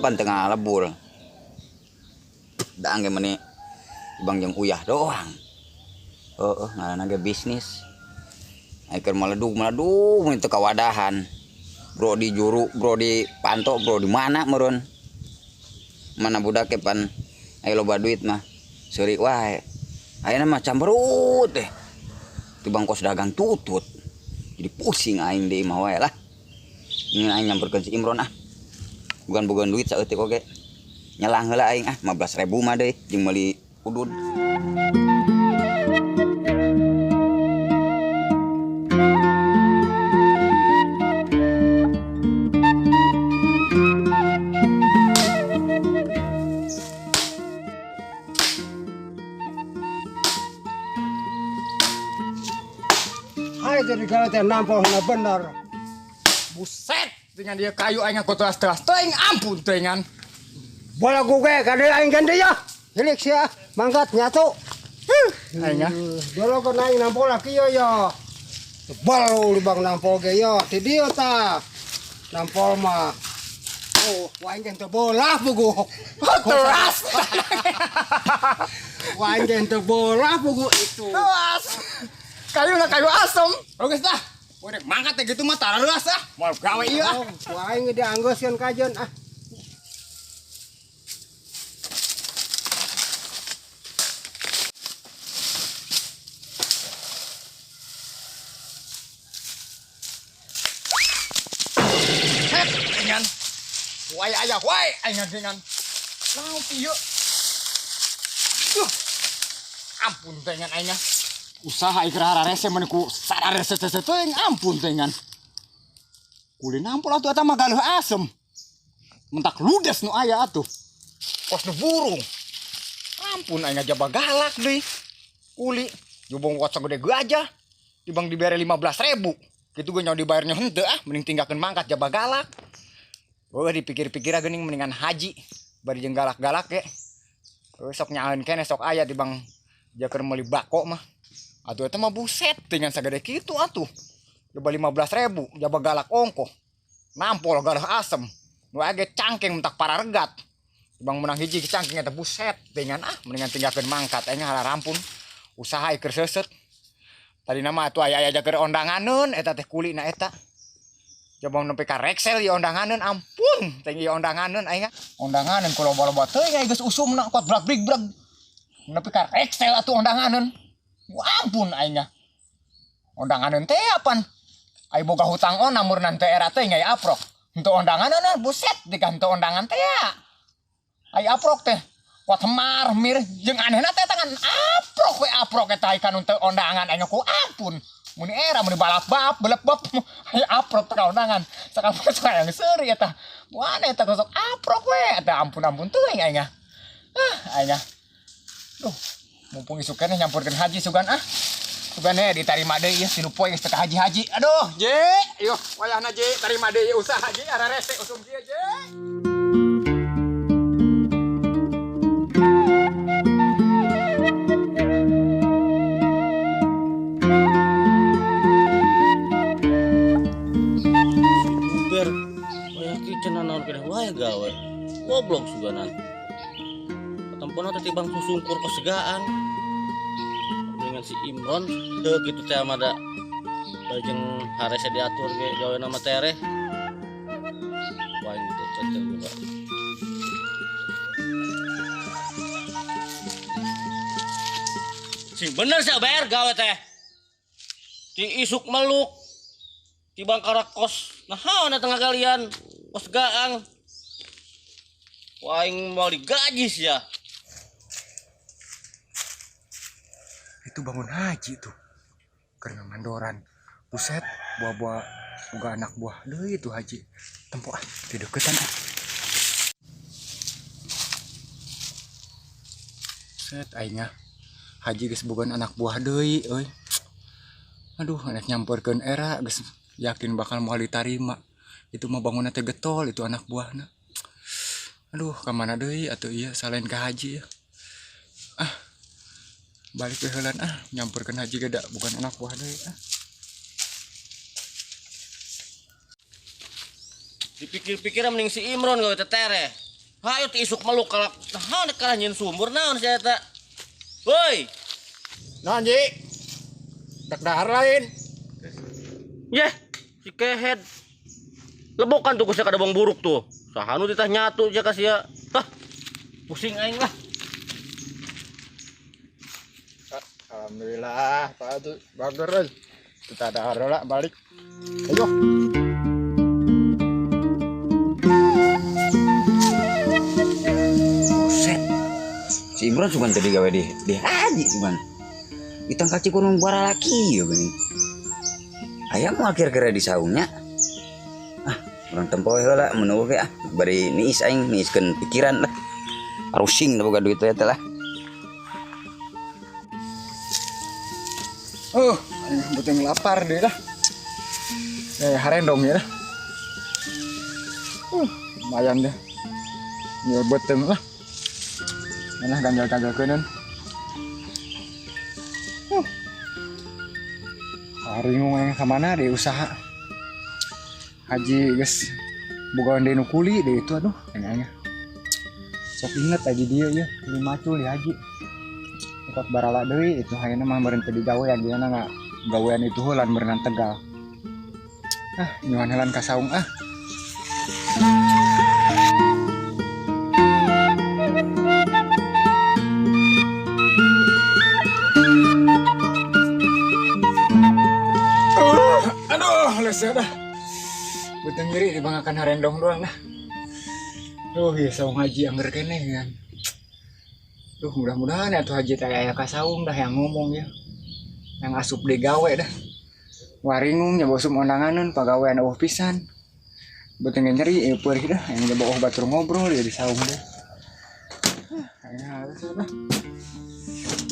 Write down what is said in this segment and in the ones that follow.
pan tengah lebur. Daang ge meni bang jeung uyah doang. Ngaranna ge bisnis. Ayeuna meledug itu kawadahan. Bro di juru, bro di panto, bro di mana meureun. Mana budak ke pan aya loba duit mah. Seurik wae. Ayeuna mah camberut teh. Tibang kos dagang tutut. Jadi pusing aing deui mah wae lah. Ingin aing nyamperkeun si Imron ah. Bukan duit saeutik oge. Nyelang heula aing 15.000 mah deui jeung meuli udud. Hai jadi kalau teh nampolna bener. Buset, dengan dia kayu aing aku teras-teras teuing ampun teuingan. Bola gue kadeu aing gande ya. Hilik sia mangkat nyatu. Aingnya. Dolo kan aing nampol kieu ya. Tebal libang nampol ge ya. Ti dieu tah. Nampol mah. Oh, waing gen teu bola pugu. Teras. Waing gen teu bola pugu itu. Teras. Kayu asem. Oke tah. Udah mangkat teh gitu mah tarareus ah. Moal gawe ieu ah. Waing dianggeuskeun kajeun ah. Dengan wae aya wae aing dengan. Naon ieu? Ampun dengan aingnya. Usaha ikrah rarese mun ku sararese teuing ampun teuingan. Kuli nampol atuh eta mah galeuh asem. Mentak ludes nu aya atuh. Kos nu burung. Ampun aing aja galak deui. Kuli jubong kocong gede gajah. Dibang dibere 15.000. Kitu gue nyawa dibayarnya henteu ah, mending tinggalkeun mangkat jaba galak. Dipikir-pikir geuning mendingan haji bari jeung galak-galak ge. Sok nyaeun keneh sok aya dibang jakeun meuli bako mah. Atuh eta mah buset dengan sagede kitu atuh. Coba 15.000 jaba galak ongkoh. Nampol galeuh asem. Nu age cangkeng mentak pararegat. Bang menang hiji cangkeng eta buset dengan mendingan tinggalkeun mangkat aing rampun. Usaha keur seuseut. Tadi nama atuh aya jaker ondanganeun eta teh kulina eta. Coba nepi ka reksel ieu ondanganeun ampun teh ieu ondanganeun aing ondanganeun ku loba-loba teuing aya geus usumna kuat brag-brag. Nepi ka reksel atuh ondanganeun. Ampun aingnya. Ondanganeun teh apan? Ai boga hutang ona murnan teh era teh nya aprok. Henteu ondanganeun buset diganto ondangan teh ya. Ai aprok teh kuat hemar mir jeung anehna teh tangan aprok eta ikan teu ondangan aing ku ampun. Mun era mun balap-balap belep-belep ai aprok teh ondangan. Sakampung sayang seuri eta. Wana eta gosok aprok we eta ampun teuing aingnya. Aingnya. Duh. Mumpung isuk keneh nyampurkeun haji sugan sugan ditarima deui ieu tilu poe geus teu haji-haji. Aduh, Je, yeuh wayahna Je tarima deui usaha Je ararese usum kieu Je. Ber, wayah kiceun naon keneh wae gawe. Goblok suganan. Tempona teh tibang susungkur kesegaan. Dengan si Imron teu kitu teh amada jeung harese diatur ge gaweuna mah teh reh. Wae gitu cecel juga. Sing bener sih bayar gawe teh. Ti isuk meluk. Tibang karak kos. Nahaon tengah kalian kos gaang. Waing mau digaji sih ya. Itu bangun haji tuh karena mandoran buset buah-buah boga anak buah deui itu haji tempo di deketan set aingnya haji geus bogaan anak buah deui euy. Aduh anak nyamperkeun era geus yakin bakal moal ditarima. Itu mah bangunna teh getol itu anak buahna. Aduh ka mana deui atuh ieu selain ka haji ya. Balik ke helan nyamperkeun haji geda bukan anak buah deui Dipikir-pikir mending si Imron gawe tetere. Hayo ti isuk maluk kalak. Nah, nek nyin sumur naon saya tak. Woi. Naon Ji? Dak dahar lain. Yeh, si kehead. Lebokan tuh kusia kada bang buruk tuh. Sahanu titah nyatu aja kasia. Tah. Pusing aing lah. Alhamdulillah, Pak tuh bager euy. Kita dahar lah balik. Ayo. Buset. Si Imron cuma tadi gawe di haji cuman. Itang kaci kunung bara laki ya gini. Ayam mau akhir-akhir di saungnya. Ah, orang tempoh lah menunggu ke bari niis aing niiskeun pikiran lah. Rusing da boga duit teh lah. Betul lapar deh dah. Harendong ya dah. Lumayan deh. Ya betul lah. Mana ganjal-ganjal keunan. Haringung yang kamana deh usaha. Haji guys. Boga denu kuli deh itu aduh kayaknya. Sok inget aja dia ya, kuli macul di haji. Tempat barala deui itu hayana mah meureun teu digawean dia na gawean itu heulan meureun Tegal. Nyuhan helan ka saung Aduh, leseh dah. Beuteung nyeri dibangakan harendong doang dah. Iya saung haji angger keneh kan. Mudah-mudahan ya tuh haji teh aya ka saung dah yang ngomong ya. Yang asup digawe dah. Waringung nya bosum undanganeun pagawean eueuh pisan. Beuteung nyeri ieu peurih dah yang bawa batur ngobrol ya di saung dah. Aya dah.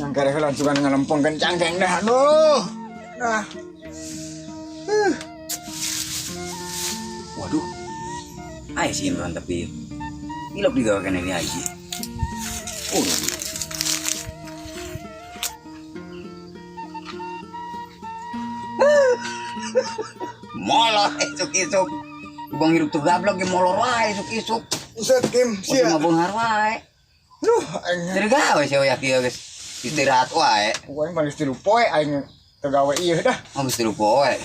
Yang kare heula sugan ngalempengkeun cangkeng dah. Aduh. Dah. Waduh. Aya si Imron tapi ilok digawekan ini haji. Molor isuk-isuk. Bang hidup tuh gablok ge molor wae isuk-isuk. Buset Kim, Sia mah beunghar wae. Duh, aing Teu gawe sih ya kieu geus. Istirahat wae. pokoknya balik tilu poe aing teu gawe ieu dah. Geus tilu poe.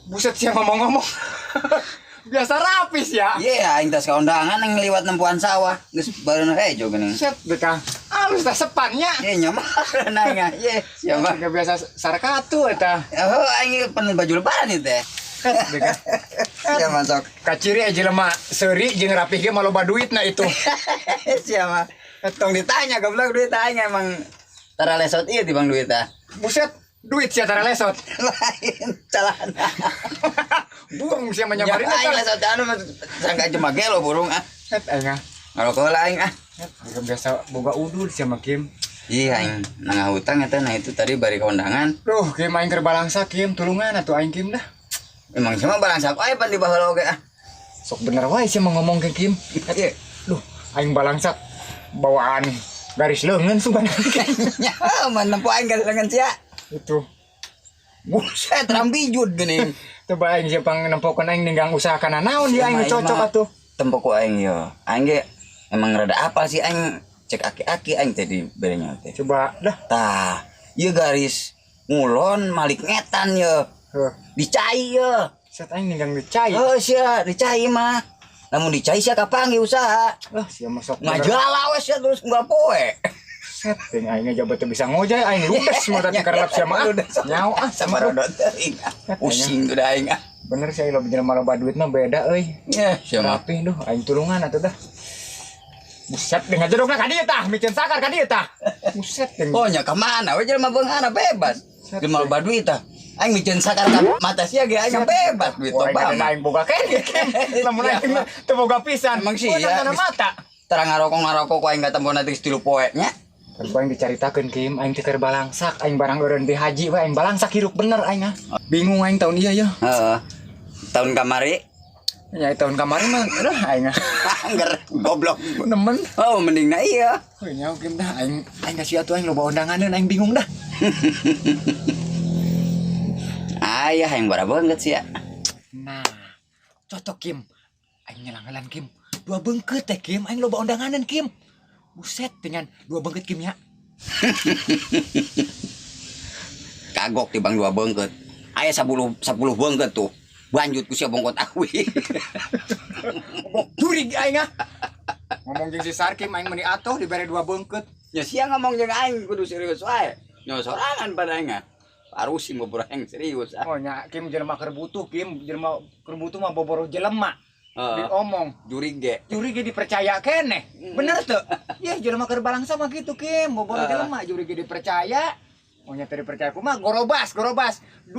Buset sia ngomong-ngomong. Biasa rapis ya. Ye aing tas kaundangan yang liwat nempuan sawah. Geus bareun hejo geuning. Buset dekang. Alus teh sepannya. Ye nyaman nanya. Ye sia mah. Gak biasa sarkatu eta. Oh aing penuh baju lebaran ieu teh. Dekang. Sia masuk. Kaciri aja lemah seuri jeung rapih ge maloba duitna itu. Sia mah. Tong ditanya goblok duit aing emang tara lesot ieu ti Bang duit tah. Buset, duit sia tara lesot. Lain celana. Burung sia menyamari Aing eta. lesot anu mah sangka cuma gelo burung Aing Ngarokok lah aing biasa boga udul sia mah Kim. Iya aing nangah hutang eta nah itu tadi bari kondangan. Duh, Kim aing keur balangsa Kim, tulungan atuh aing Kim dah. Emang sama balangsa ae pan di baheula oge Sok bener wae sia mah ngomong ke Kim. Ieu, duh, aing balangsa bawaan garis leungeun sugan. Nya man nempo aing garis lengan sia. Itu. Buset rambijut geuning. Coba aing siapa nempokeun aing ninggang usaha kana naon dia aing cocok atuh. Tempo ku aing yo. Aing ge emang rada apal sih aing cek aki-aki aing teh di berenya teh. Coba dah. Tah, ieu garis ngulon malik ngetan yo. Heuh. Dicai yo. Set aing ninggang dicai. Oh sia dicai mah. Lamun dicai sia kapanggih usaha. Sia mah sok. Ngajala we sia terus enggak poe. Set ting aing aja beuteung bisa ngojay aing ludes mah tadi karelap sia mah. Nyao Sama rodot teuing. Pusing tuh da aing. Bener sih lo jelema loba duitna beda euy. Ya, sia mah. Rapih duh aing tulungan atuh dah. Buset dengan jodokna ka dieu tah, micen sakar ka dieu tah. Buset ting. Oh nya ka mana we jelema beunghana bebas. Jelema loba duit tah. Aing micen sakar ka mata sia ge aing bebas duit Wah, tobang. aing boga kene. Lamun aing teu boga pisan. Emang sih Oh, ya. tanda mata. Terang ngarokok ku aing katempona teh 3 poe nya. Kan aing dicaritakeun Kim, aing teh keur balangsak, aing barang eureun di haji we aing balangsak hirup bener aing Bingung aing tahun ieu ya. Heeh. Tahun kamari Ya tahun kemarin mah udah aing angger goblok. nemen. Oh mending na iya. Oh nya Kim dah aing kasih atuh aing loba undanganeun aing bingung dah. Ayah yang bara banget sih ya. Nah, cocok Kim. Aing nyelang-nyelang Kim. 2 bengket teh Kim, aing loba undanganan Kim. Buset dengan 2 bengket Kim ya. Kagok di bang 2 bengket. Aya 10 bengket tuh. Banjut ku sia bongkot awi. Bok jurig aing ah. Ngomong jeung si Sarkim aing meni atuh dibere 2 bengket. Nya sia ngomong jeung aing kudu serius wae. Nya sorangan pada aing. Parusi mau berang serius. Oh nya Kim jelema keur butuh Kim, jelema keur butuh mah boboro jelema. Diomong Juri ge. juri ge dipercaya keneh. Bener teu? Yeh jelema keur balangsa mah gitu Kim, boboro jelema juri ge dipercaya. Oh nya teu dipercaya kumaha gorobas. 25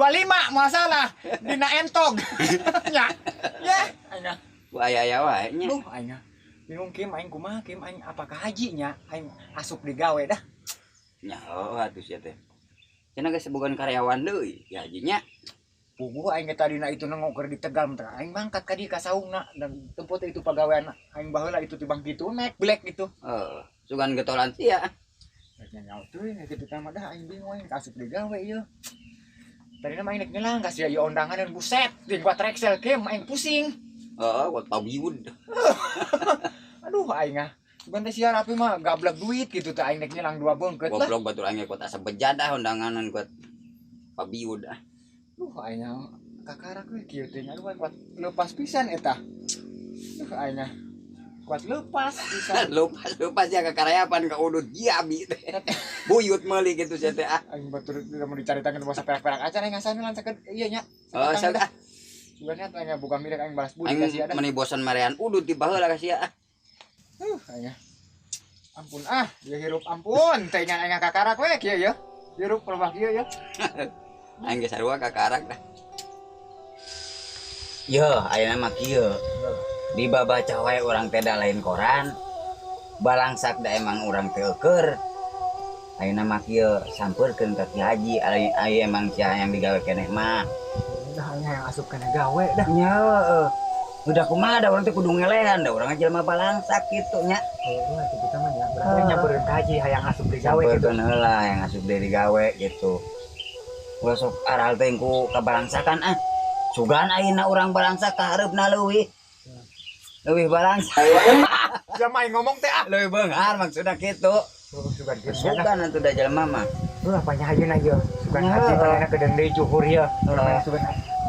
masalah dina entog. Nya. Yeh aing. Ku aya wae nya. Duh aing bingung Kim aing kumaha Kim aing apakah haji nya aing asup digawe dah. Nya atuh sia teh. Cenah geus bogan karyawan deui, ya hajinya. Puguh aing eta dina itu nengok keur di Tegal teh aing mangkat ka dieu ka saungna dan tempot itu pagaweanna aing baheula itu tibang kitu naik black gitu. Sugan getolan sia. Nya nyaut teuing kitu teh mah dah aing bingung aing asup digawe ieu. Tadina mah aing ngelang ka sia ieu undangan buset di gua Trexel Kim aing pusing. Kuat pabiud. Aduh aing Bukan teh sia rapi mah gablak duit gitu teh aing ngelang 2 bengket lah. Goblok batur aing kuat asa bejadah undanganan kuat pabiud. Duh aing kakarak we kieu teh aduh kuat leupas pisan eta. Duh aing kuat leupas pisan. Lupa sia kakarayapan ka udut giabi teh. Buyut meuli gitu sia teh ah. Aing batur udah mau dicaritakeun masa perak-perak aja aing ngasana lancakeun ieu nya. Salah. Sugannya tuh aing buka mirek aing balas budi Aing ka sia dah. meni bosan marean udut di baheula ka sia ah. Aing ampun ieu hirup ampun teh ngan aing kakarak we kieu ya. Hirup perbah kieu ya. Aing geus sarua kakarak dah. Yo, ayeuna mah kieu. Dibabaca wae urang teh da lain koran. Balangsak da emang urang teh eukeur. Ayeuna mah kieu sampeurkeun ka Ki Haji aya emang sia yang digawe keneh mah. Udah aing yang asup kana gawe dah. Nya udah kumaha da urang teh kudu ngelehan da urang jelema balangsak kitu nya. Heeh atuh kita mah nya berarti nyampeurkeun ka Haji hayang asup di gawe gitu. Sampeurkeun heula yang asup deui digawe gitu. Ulah sok aral teh ku ka balangsakan ah. Sugan ayeuna urang balangsak ka hareupna leuwih. Leuwih balangsak. Jelema aing ngomong teh Leuwih beunghar maksudna kitu. Sugan kieu. Sugan atuh da jelema mah. Apanya hajeuna ieu? Sugan haji panena kedeung deui cuhur ieu. Sugan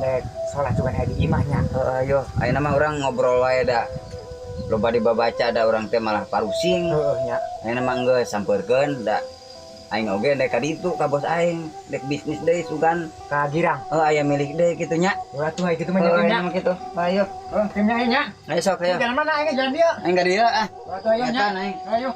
dek salat sugan haji imahnya. Yo, ayeuna mah urang ngobrol wae da. Loba dibabaca da urang teh malah parusing. Nya. Ayeuna mah geus sampeurkeun da. Aing oge dek ka ditu ka bos aing, dek bisnis deui sugan Ka girang. aya milik deui kitu nya. Ulah tuh kitu mah nya. Nya mah kitu. Ayo. Timnya aing nya. Ayo sok ayo. Jalan mana aing jalan dia. Aing ka dieu ah. Ulah tuh ayo nya. Ayo. Ayo.